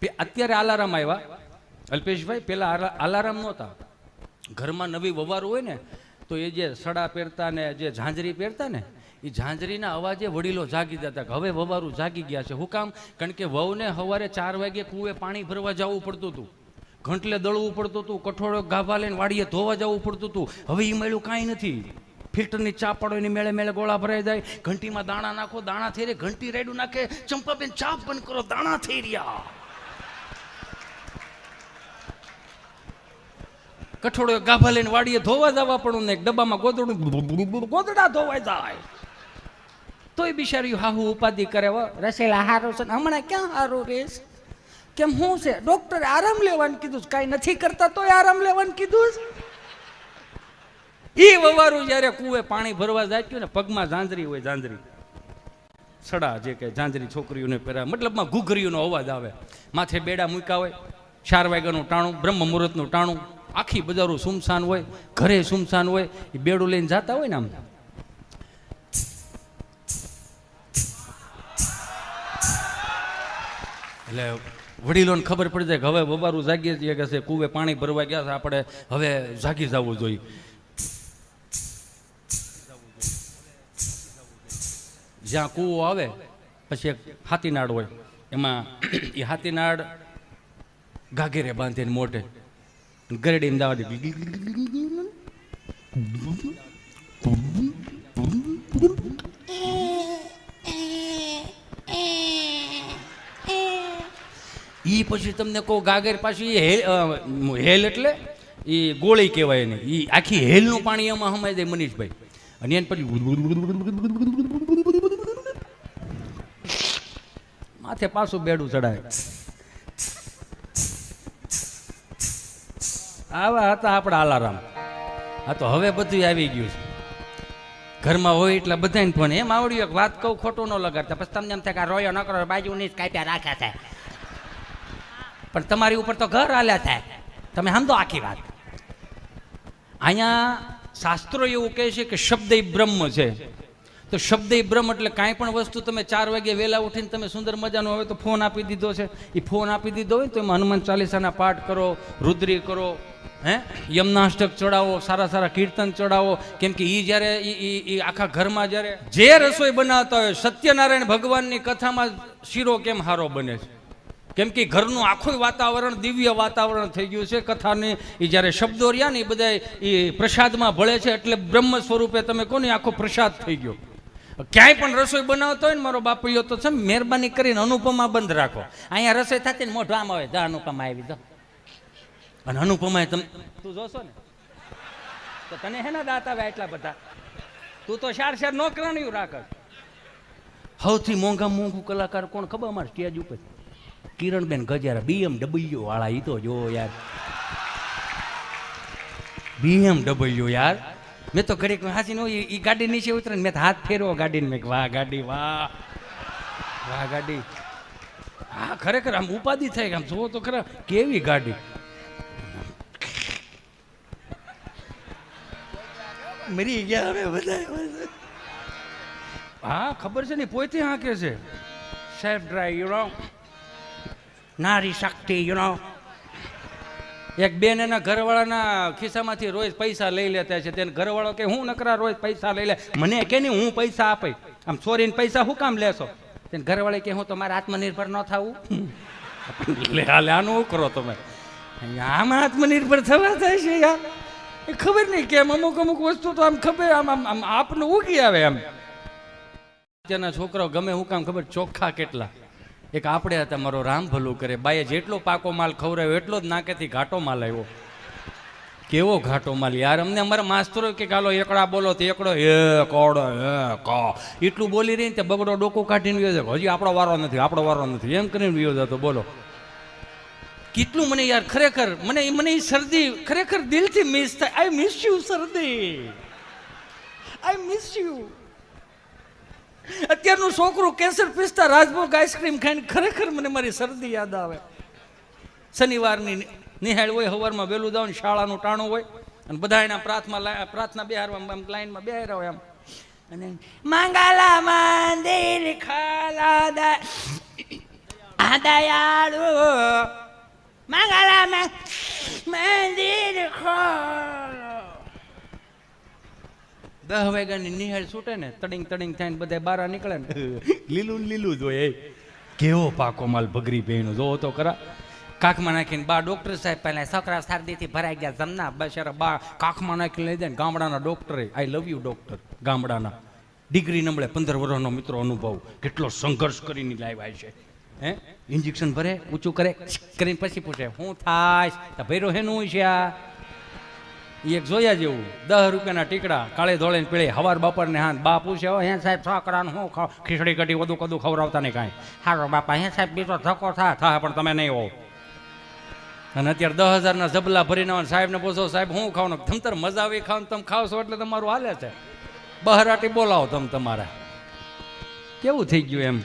અત્યારે અલાર્મ આવ્યા અલ્પેશભાઈ, પેલા અલાર્મ નહોતા. ઘરમાં નવી વવારું હોય ને તો એ જે સડા પહેરતા ને જે ઝાંઝરી પહેરતા ને એ ઝાંઝરીના અવાજે વડીલો જાગી જતા. હવે વવારું જાગી ગયા છે. શું કામ? કારણ કે વહુને સવારે 4 વાગે કૂવે પાણી ભરવા જવું પડતું હતું, ઘંટલે દળવું પડતું હતું, કઠોળો ગાભા લઈને વાડીએ ધોવા જવું પડતું હતું. હવે એ મળ્યું કાંઈ નથી. ફિલ્ટરની ચા પાડો એની મેળે મેળે ગોળા ભરાઈ જાય, ઘંટીમાં દાણા નાખો, દાણા થઈ રહ્યા, ઘંટી રેડું નાખે, ચંપાબેન ચા બંધ કરો, દાણા થઈ રહ્યા. કઠોળો ગાભા લઈને વાડીએ ધોવા જવા પડું ને ડબ્બામાં ગોદડા ધોવાઈ જાય. તોય બિચારી હાહુ ઉપાધિ કરે, રસેલા હારો છે હમણાં ક્યાં હારો રેસ, કેમ શું છે? ડોક્ટરે આરામ લેવાનું કીધું, કાંઈ નથી કરતા તોય આરામ લેવાનું કીધું. એ વવારું જયારે કુએ પાણી ભરવા જાય ને પગમાં ઝાંઝરી હોય, ઝાંઝરી સડા જે કે ઝાંઝરી છોકરીઓને પહેરા, મતલબમાં ઘૂઘરીઓનો અવાજ આવે, માથે બેડા મૂક્યા હોય, 4 વાગ્યાનું ટાણું, બ્રહ્મ મુહૂર્તનું ટાણું, આખી બજારો સુમસાન હોય, ઘરે સુમસાન હોય, એ બેડું લઈને જતા હોય ને આમ એટલે વડીલોને ખબર પડી જાય કે હવે વવારું જાગીએ છીએ કે છે કુવે પાણી ભરવા ગયા છે, આપણે હવે જાગી જવું જોઈએ. જ્યાં કૂવો આવે પછી એક હાથીનાળ હોય, એમાં એ હાથીનાળ ગાગેરે બાંધીને મોઢે ગરડીને દાવા દે. ઈ પછી તમને કહું ગાગર પાછી હેલ એટલે એ ગોળી કહેવાય ને, એ આખી હેલનું પાણી એમાં હમાઈ જાય મનીષભાઈ. અને એને પછી માથે પાછું બેડું ચડાય. આવા હતા આપણા અલાર્મ. હા તો હવે બધું આવી ગયું છે. ઘરમાં હોય એટલે બધાને ફોન. એમ આવડ્યું એક વાત કહું, ખોટું ન લગાડતા. પછી તમને એમ થાય કે રોયો ન કરો, બાજુ ની કાપ્યા રાખ્યા થાય, પણ તમારી ઉપર તો ઘર હાલ્યા થાય. તમે સમજો આખી વાત. અહીંયા શાસ્ત્રો એવું કહે છે કે શબ્દ બ્રહ્મ છે. તો શબ્દ બ્રહ્મ એટલે કાંઈ પણ વસ્તુ તમે 4 વાગે વહેલા ઉઠીને તમે સુંદર મજાનો હવે તો ફોન આપી દીધો છે, એ ફોન આપી દીધો હોય તો એમાં હનુમાન ચાલીસાના પાઠ કરો, રુદ્રી કરો, યમનાષ્ટક ચડાવો, સારા સારા કીર્તન ચડાવો. કેમ કે એ જ્યારે એ આખા ઘરમાં જ્યારે જે રસોઈ બનાવતા હોય, સત્યનારાયણ ભગવાનની કથામાં શીરો કેમ હારો બને છે? કેમ કે ઘરનું આખું વાતાવરણ દિવ્ય વાતાવરણ થઈ ગયું છે. કથાની એ જ્યારે શબ્દો રહ્યા ને એ બધા એ પ્રસાદમાં ભળે છે, એટલે બ્રહ્મ સ્વરૂપે તમે કોને આખો પ્રસાદ થઈ ગયો. ક્યાંય પણ રસોઈ બનાવતો હોય ને મારો બાપુયો તો છે મહેરબાની કરીને અનુપમા બંધ રાખો. અહીંયા રસોઈ થતી ને મોઢું આમ આવે, જા અનુપમા આવી જાઓ. અને અનુપમા તમે તું જોશો ને તો તને હેના દાંત આવે એટલા બધા? તું તો 4 નોકરાણીયું રાખે. સૌથી મોંઘું કલાકાર કોણ ખબર અમારે સ્ટેજ ઉપર? કિરણબેન ગજારા, BMW વાળા. ઈ તો જો યાર, BMW યાર. મેં તો ઘડીક હાસી નો એ ગાડી નીચે ઉતરે ને મેં હાથ ફેરવો ગાડીને, મેં વાહ ગાડી, વાહ વાહ ગાડી. હા ખરેખર આમ ઉપાધિ થાય, આમ જોવો તો ખરા કેવી ગાડી. મરી ગયા હવે બધા. હા ખબર છે ને, પોતે હાંકે છે સેલ્ફ ડ્રાઈવ, યુ નો, નારી શક્તિ, યુ નો. એક બેન એના ઘરવાળાના ખિસ્સામાંથી રોજ પૈસા લઈ લેતા છે. તેને ઘરવાળો કે હું નકરા રોજ પૈસા લઈ લે, મને કે નહીં હું પૈસા આપે, આમ ચોરીને પૈસા શું કામ લેશો? તેને ઘરવાળે કે હું તમારે આત્મનિર્ભર ન થવું. લે હાલે આનું કરો તમે, આમાં આત્મનિર્ભર થવા થાય છે યાર. એ ખબર નહીં કેમ અમુક વસ્તુ તો આમ ખબર આમ આપને ઉગી આવે. આમ અત્યારના છોકરાઓ ગમે હું કામ ખબર, ચોખ્ખા કેટલા. એક આપણે હતા, મારો રામ ભલું કરે, બાઈએ જેટલો પાકો માલ ખવડાવ્યો એટલો જ નાકેથી ઘાટો માલ આવ્યો. કેવો ઘાટો માલ યાર. અમને અમારા માસ્તરો કે ગાલો એકડા બોલો તો એકડો કોડો એટલું બોલી રહી ને બગડો ડોકો કાઢીને વ્યો જાય, હજી આપણો વારો નથી, આપણો વારો નથી એમ કરીને વ્યો જતો. બોલો કેટલું મને યાર ખરેખર મને એ શરદી ખરેખર દિલથી મિસ થાય. આઈ મિસ યુ શરદી, આઈ મિસ યુ. અત્યારનું છોકરું કેસર પિસ્તા રાજભોગ આઈસ્ક્રીમ ખાઈને ખરેખર મને મારી શરદી યાદ આવે. શનિવારની નિહાળ હોય, સવારમાં વહેલું જાવ ને શાળાનું ટાણું હોય અને બધા એના પ્રાર્થના બેહારવા લાઈનમાં બેહાર્યા હોય આમ, અને મંગલા મંદિર ખાલા દયાળુ 10 વાગ્યાની નિહાળ છૂટે ને તડિંગ તડિંગ થઈને બધા બહાર નીકળે ને લીલું લીલું જ હોય. કેવો પાકો માલ ભગરી ભેણું જોવો તો ખરા. કાખમાં નાખીને બા ડોક્ટર સાહેબ પહેલા છોકરા શરદીથી ભરાઈ ગયા જમના બસ બા કાખમાં નાખીને લઈ જાય ને ગામડાના ડોક્ટરે આઈ લવ યુ ડોક્ટર ગામડાના ડિગ્રી નંબળે 15 વર્ષનો મિત્રો અનુભવ કેટલો સંઘર્ષ કરીને લાવ્યા છે. હે ઇન્જેક્શન ભરે ઊંચું કરે કરીને પછી પૂછે શું થાય તો ભૈરો હેનું છે આ એક જોયા જેવું 10 રૂપિયાના ટીકડા કાળે ધોળે પીળે હવાર બપોર ને હાથ બા પૂછે હે સાહેબ છોકરાને હું ખીચડી કઢી વધુ કદું ખવડાવતા નહીં કાંઈ. હારો બાપા હે સાહેબ બીજો ધક્કો થાય પણ તમે નહીં હો. અને અત્યારે 10,000ના જબલા ભરીને સાહેબને પૂછો સાહેબ હું ખાવાનું તમતર મજા આવી ખાવ તમે ખાવશો એટલે તમારું હાલે છે. બહરાટી બોલાવો તમે તમારા. કેવું થઈ ગયું એમ.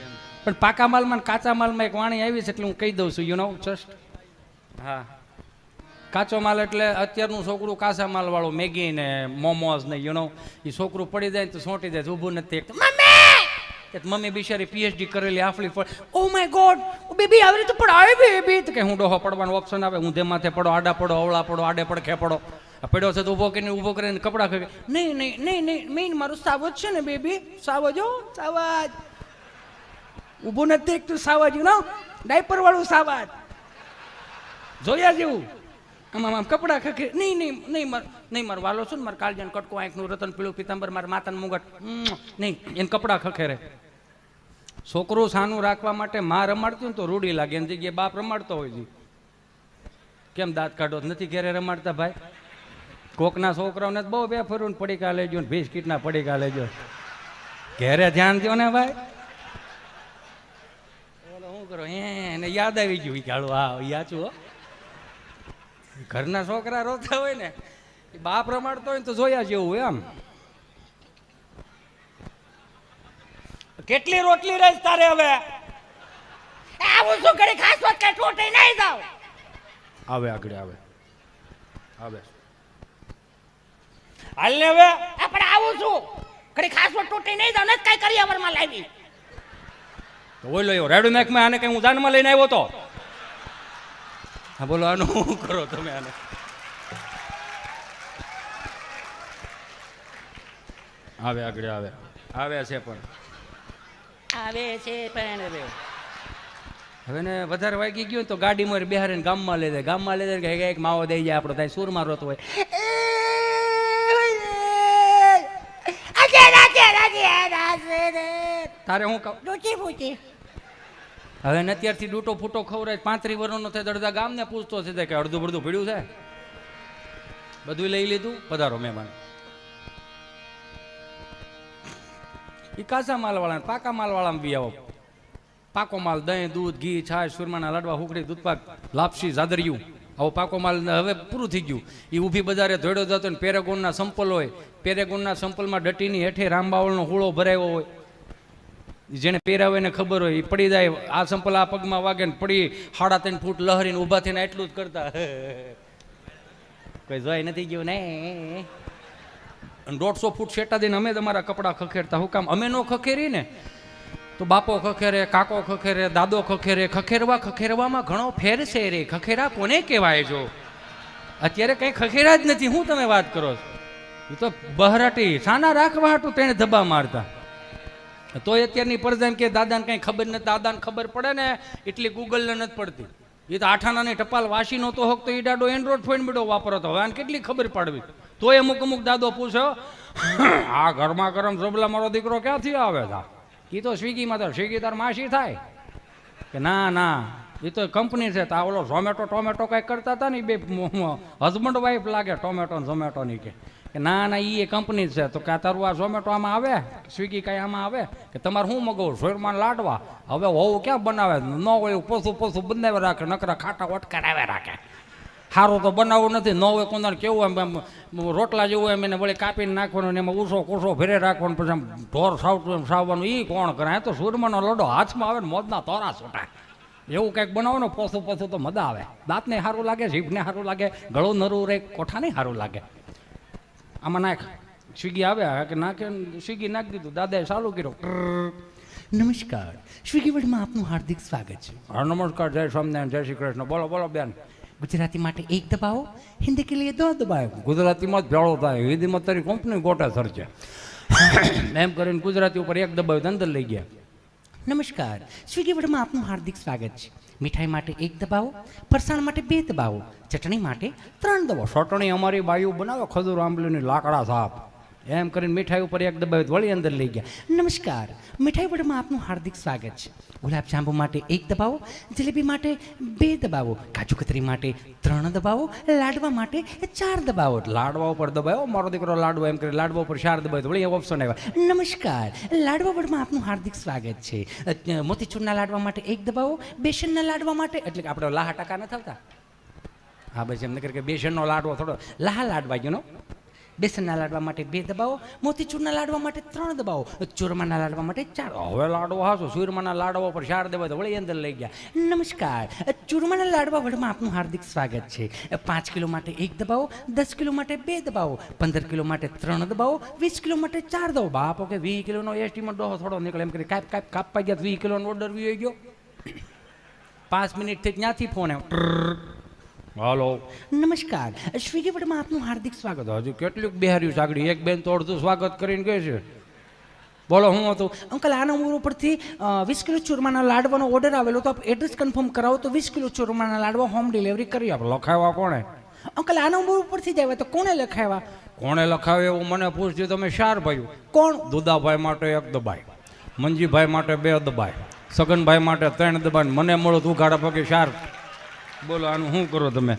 પણ પાકા માલમાં કાચા માલમાં એક વાણી આવી છે એટલે હું કહી દઉં છું યુ નો જસ્ટ. હા કાચો માલ એટલે અત્યારનું છોકરું કાચા માલ વાળું મેગી ને મોમોઝ ને યુ નો એ છોકરું પડી જાય તો સોંટી જાય ઊભું નથી. મમ્મી બિચારી પીએચડી કરેલી આફલી પડે ઓ માય ગોડ બેબી આવી રીતે પડાવે બેબી તો કે હું ડોહો પડવાનો ઓપ્શન આવે ઊંધે માથે પડો આડા પડો અવળા પડો આડે પડખે પડો પડ્યો છે તો ઊભો કરીને કપડા ખે નહીં નહીં નહીં નહીં મેઇન મારું સાવજ છે ને બેબી સાવજો સાવજ ઊભું નથી તું સાવજ નો ડાયપર વાળું સાવજ જોયા જેવું આમ આમ કપડા ખખે નહીં નહીં નહીં નહીં મારો વાલો છું ને મારે કાળજાન કટકો આંખનું રતન પીળું પિતાંબર મારા માતાનું મુગટ નહીં એને કપડા ખખેરે. છોકરું સાનું રાખવા માટે માં રમાડતું ને તો રૂડી લાગે એની જગ્યાએ બાપ રમાડતો હોય છે. કેમ દાંત કાઢો નથી ઘેરે રમાડતા ભાઈ. કોકના છોકરાઓને બહુ બે ફરું પડીકા લેજો ને બિસ્કીટના પડીકા લેજો ઘેરે ધ્યાન દો ને ભાઈ. શું કરો એને યાદ આવી ગયું ચાલો હા યાચું હો. ઘરના છોકરા રોતા હોય ને બાપ રમાડતો હોય તો જોયા જેવું હોય આમ. કેટલી રોટલી રહી તારે હવે આવું શું કરી ખાસ વાત કે ટોટે નહીં જાવ આવે આગળ આવે આવે હાલ ને હવે આપણે આવું છું કરી ખાસ વાત ટોટે નહીં જાવ ને કઈ કરી અવરમાં લાવી તો ઓય લો રેડો મેક મે આને કઈ હું જાનમાં લઈને આવ્યો તો. હા બોલો આનું શું કરો તમે આને. આવે આગળ આવે આવે છે પણ આવે છે પણ હવે ને વધારે વાગી ગયું તો ગાડી મારી બિહારી ને ગામમાં લઈ જાય ગામમાં લઈ જાય એક માવો દઈ જાય આપણો ત્યાં સુરમાં રોતો હોય તારે હું કહું ડૂચી ફૂચી હવે ને અત્યારથી ડૂટો ફૂટો ખવરાય 35 વર્ષનો થાય અડધા ગામને પૂછતો છે કે અડધું બડધું ભીડ્યું છે બધું લઈ લીધું પધારો મહેમાન. એ કાચા માલવાળા પાકા માલવાળા બી આવો. પાકો માલ દહીં દૂધ ઘી છાશ સુરમાના લાડવા હુકડી દૂધપાક લાપસી જાદરિયું આવો પાકો માલ હવે પૂરું થઈ ગયું. એ ઊભી બજારે ધોડ્યો જતો ને પેરેગોનના સંપલ હોય પેરેગોનના સંપલમાં ડટીની હેઠે રામબાવળનો હુળો ભરાયો હોય જેને પહેરાવે એને ખબર હોય એ પડી જાય આ સંપલ આ પગમાં વાગે ને પડી 3.5 ફૂટ લહરીને ઊભા થઈને એટલું જ કરતા કોઈ જોઈ નથી ગયું ને 150 ફૂટ શેટા દઈને અમે તમારા કપડા ખખેરતા હું કામ અમે નો ખખેરી ને તો બાપો ખખેરે કાકો ખખેરે દાદો ખખેરે ખખેરવામાં ઘણો ફેર છે રે. ખખેરા કોને કહેવાય જો અત્યારે કઈ ખખેરા જ નથી હું તમે વાત કરો એ તો બહરાટી સાના રાખવા હાટું તેને ધબ્બા મારતા તોય અત્યારની પરજામ કે દાદાને કઈ ખબર નથી દાદાને ખબર પડે ને એટલી ગૂગલને નથી પડતી. એ તો 8 આનાની ટપાલ વાસી નહોતો હોક તો એ દાડો એન્ડ્રોઈડ ફોન બીડો વાપરતો હવે આને કેટલી ખબર પડવી તોય અમુક દાદો પૂછ્યો આ ઘરમાં ગરમ જોબલા મારો દીકરો ક્યાંથી આવે છે એ તો સ્વિગીમાં તો સ્વિગી તાર માસી થાય કે ના ના એ તો કંપની છે તો ઓલો ઝોમેટો ટોમેટો કંઈક કરતા હતા ને બે હસબન્ડ વાઈફ લાગે ટોમેટો ને ઝોમેટોની કે ના ના એ કંપની છે તો કે તારું આ ઝોમેટો આમાં આવે સ્વિગી કઈ આમાં આવે કે તમારે શું મગાવું શોરમાં લાડવા હવે હોવું ક્યાં બનાવે ન હોય પોસું બનાવે રાખે નકરા ખાટા ઓટકારાવે રાખે સારું તો બનાવવું નથી ન હોય કોનાર કેવું એમ રોટલા જેવું એમ એને વળી કાપીને નાખવાનું એમાં ઊંસો કૂસો ભેરે રાખવાનું પછી આમ ઢોર સાવતું એમ સાવવાનું એ કોણ કરે તો સુરમાનો લડો હાથમાં આવે ને મોજના તોરા છૂટા એવું કંઈક બનાવો ને પોસું તો મજા આવે દાંતને સારું લાગે જીભને સારું લાગે ગળું નરું રે કોઠાને સારું લાગે આમાં નાખ સ્વિગી આવે કે નાખે સ્વિગી નાખી દીધું દાદાએ ચાલુ કર્યો નમસ્કાર સ્વિગી વર્લ્ડમાં આપનું હાર્દિક સ્વાગત છે. હા નમસ્કાર જય સ્વામિનારાયણ જય શ્રી કૃષ્ણ બોલો બોલો બેન गुजराती माटे एक दबाओ, हिंदी के लिए 2 दबाओ। गुजराती में भेड़ो था, हिंदी में तारी कंपनी गोटा सर છે એમ કરીને ગુજરાતી ઉપર એક દબાવ્યું અંદર લઈ ગયા. नमस्कार, स्विगी वर्ड में आपનું हार्दिक स्वागत है। मिठाई माटे 1 दबाओ, फरसाण माटे 2 दबाओ, चटनी माटे 3 दबाओ। ચટણી અમારી બાયુ બનાવે ખજૂર આંબલીની લાકડા સાપ એમ કરીને મીઠાઈ ઉપર એક દબાવ્યું વળી અંદર લઈ ગયા. नमस्कार, मिठाई वर्ड में आपનું हार्दिक स्वागत है। गुलाब जांबू माटे 1 दबाओ, जलेबी माटे 2 दबाओ, काजू कतरी माटे 3 दबाओ, लाडवा माटे 4 दबाओ। લાડવા ઉપર દબાવ્યો મારો દીકરો લાડવો એમ કરી લાડવા ઉપર 4 દબાવ્યું વળી ઓપ્શન આવ્યા. नमस्कार, लाडवा वर्ड में आपનું हार्दिक स्वागत है। मोतीचूરના લાડવા माटे 1 दबाओ, बेसनના લાડવા माटे એટલે કે આપણે લાહા ટકા ન થતા. હા બસ એમ નકર કે બેસનનો લાડવો થોડો લાહા લાડવા ગયો. બેસનના લાડવા માટે 2 દબાવો, મોતીચૂરના લાડવા માટે 3 દબાવો, ચૂરમાના લાડવા માટે 4। હવે લાડવો હાસો સૂરમાના લાડવા ઉપર 4 દબાવ્યું વળી અંદર લઈ ગયા. નમસ્કાર, ચૂરમાના લાડવા વર્ડમાં આપનું હાર્દિક સ્વાગત છે। 5 કિલો માટે 1 દબાવો, 10 કિલો માટે 2 દબાવો, 15 કિલો માટે 3 દબાવો, 20 કિલો માટે 4 દબાવો। બાપો કે 20 કિલોનો એસ્ટીમેટ ડોહો થોડો નીકળે એમ કરી કાપવા ગયા 20 કિલોનો ઓર્ડર વી ગયો. 5 મિનિટથી ત્યાંથી ફોન આવ્યો. હાલો નમસ્કાર, સ્વિગી વર્ડમાં આપનું હાર્દિક સ્વાગત। હજુ કેટલું બેહાર્યું સાગડી એક બેન તો અડધું સ્વાગત કરીને કહે છે. બોલો હું હતું અંકલ આ નંબર ઉપરથી 20 કિલો ચૂરમાના લાડવાનો ઓર્ડર આવેલો તો આપ એડ્રેસ કન્ફર્મ કરાવો તો 20 કિલો ચૂરમાના લાડવા હોમ ડિલિવરી કરી આપો। લખાવ્યા કોણે? અંકલ આ નંબર ઉપરથી જ આવ્યા તો કોણે લખાવ્યા? કોણે લખાવે એવું મને પૂછજો તમે. 4 ભાઈઓ. કોણ? દુદાભાઈ માટે 1 દબાય, મંજીભાઈ માટે 2 દબાય, સગનભાઈ માટે 3 દબાય, મને મળો તું ગાડા પગે 4। બોલો આનું શું કરો તમે?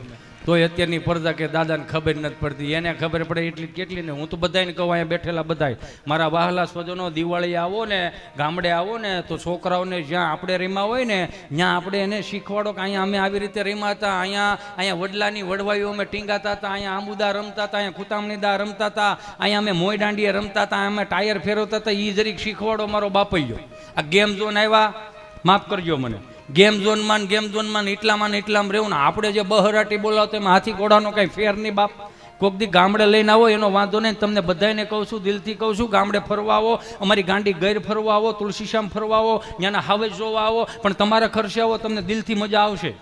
તોય અત્યારની પ્રજા કે દાદાને ખબર નથી પડતી, એને ખબર પડે એટલી કેટલી ને. હું તો બધાને કહું અહીંયા બેઠેલા બધાય મારા વહાલા સ્વજનો દિવાળી આવો ને ગામડે આવો ને તો છોકરાઓને જ્યાં આપણે રમ્યા હોય ને ત્યાં આપણે એને શીખવાડો કે અહીંયા અમે આવી રીતે રમ્યા હતા, અહીંયા વડલાની વડવાઈઓ અમે ટીંગાતા હતા, અહીંયા આંબુદા રમતા હતા, અહીંયા ખુતામણીદા રમતા હતા, અહીંયા અમે મોય દાંડીએ રમતા હતા, અમે ટાયર ફેરવતા હતા, એ જરીક શીખવાડો મારો બાપૈયો। આ ગેમ ઝોન આવ્યા, માફ કરજો મને, ગેમ ઝોનમાં એટલામાં રહેવું ને આપણે જે બહરાટી બોલાવતો એમાં હાથી ઘોડાનો કઈ ફેર નહીં બાપ। કોઈક દી ગામડે લઈને આવો એનો વાંધો નહીં, તમને બધાને કહું છું, દિલથી કહું છું, ગામડે ફરવા આવો, અમારી ગાંડી ગૈર ફરવા આવો, તુલસીશ્યામ ફરવા આવો, ત્યાંના હાવેજ જોવા આવો, પણ તમારા ખર્ચે આવો, તમને દિલથી મજા આવશે।